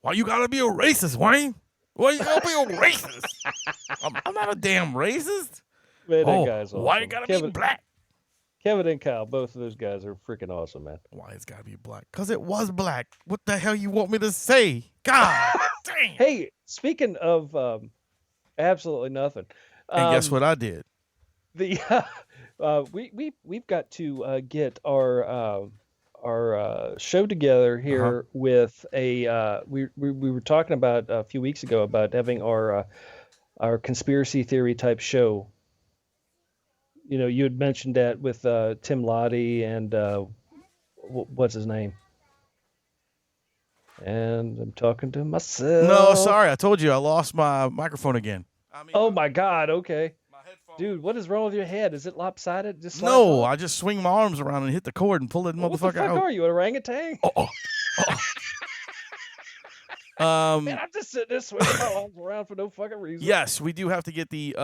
Speaker 2: Why you gotta be a racist, Wayne? Why you gotta be a racist? I'm not a damn racist.
Speaker 3: Man, that guy's awesome.
Speaker 2: Why you gotta be black?
Speaker 3: Kevin and Kyle, both of those guys are freaking awesome, man.
Speaker 2: Why it's gotta be black? Because it was black. What the hell you want me to say? God damn.
Speaker 3: Hey, speaking of absolutely nothing.
Speaker 2: And guess what I did?
Speaker 3: We've got to get our show together here with a we were talking about a few weeks ago about having our conspiracy theory type show. You had mentioned that with Tim Lottie and what's his name? And I'm talking to myself.
Speaker 2: No, sorry, I told you I lost my microphone again.
Speaker 3: Oh my God! Okay, dude, what is wrong with your head? Is it lopsided?
Speaker 2: No, I just swing my arms around and hit the cord and pull that motherfucker out.
Speaker 3: What the fuck are you, an orangutan? Man, I'm just sitting there swinging my arms around for no fucking reason.
Speaker 2: Yes, we do have to get the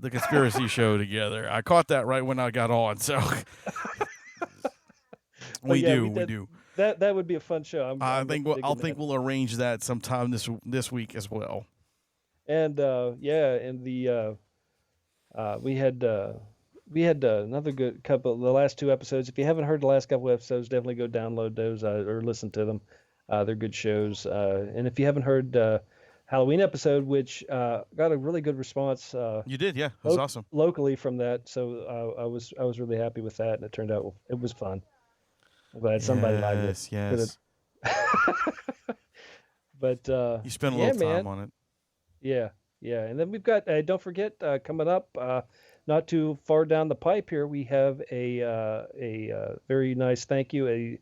Speaker 2: conspiracy show together. I caught that right when I got on, so we do.
Speaker 3: That would be a fun show.
Speaker 2: I think we'll arrange that sometime this week as well.
Speaker 3: And we had another good couple. The last two episodes. If you haven't heard the last couple episodes, definitely go download those or listen to them. They're good shows. And if you haven't heard Halloween episode, which got a really good response.
Speaker 2: You did, yeah. It was awesome.
Speaker 3: Locally from that, so I was really happy with that, and it turned out it was fun. I'm glad somebody liked it.
Speaker 2: Yes.
Speaker 3: But
Speaker 2: you spent a little time on it.
Speaker 3: Yeah. And then we've got, don't forget, coming up, not too far down the pipe here, we have a very nice thank you, a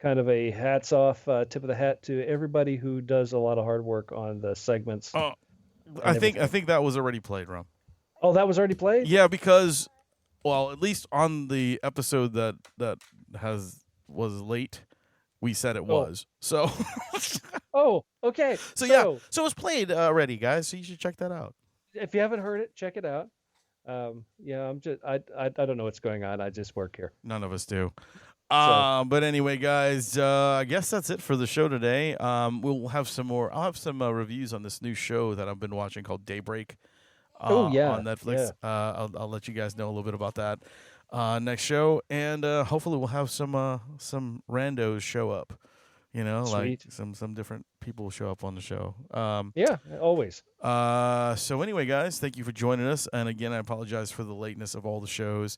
Speaker 3: kind of a hats off, tip of the hat to everybody who does a lot of hard work on the segments.
Speaker 2: Oh, I think that was already played, Rum.
Speaker 3: Oh, that was already played?
Speaker 2: Yeah, because, well, at least on the episode that was late, we said it was. So.
Speaker 3: Oh, okay.
Speaker 2: So yeah, so it's played already, guys. So you should check that out.
Speaker 3: If you haven't heard it, check it out. I don't know what's going on. I just work here.
Speaker 2: None of us do. But anyway, guys, I guess that's it for the show today. We'll have some more. I'll have some reviews on this new show that I've been watching called Daybreak. On Netflix. Yeah. I'll let you guys know a little bit about that next show, and hopefully we'll have some randos show up. Sweet. Like some different people show up on the show.
Speaker 3: Yeah, always.
Speaker 2: So anyway, guys, thank you for joining us. And again, I apologize for the lateness of all the shows.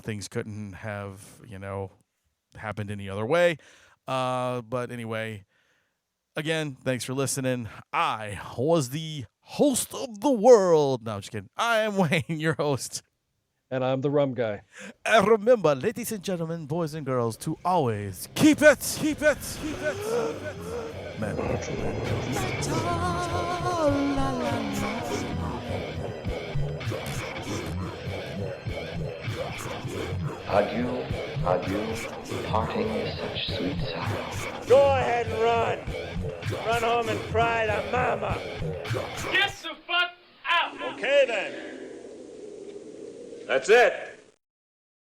Speaker 2: Things couldn't have, happened any other way. But anyway, again, thanks for listening. I was the host of the world. No, I'm just kidding. I am Wayne, your host.
Speaker 3: And I'm the Rum Guy.
Speaker 2: And remember, ladies and gentlemen, boys and girls, to always keep it.
Speaker 5: Adieu, parting is such sweet sorrow.
Speaker 1: Go ahead and run. Run home and cry to mama.
Speaker 6: Get the fuck out!
Speaker 1: Okay then. That's it.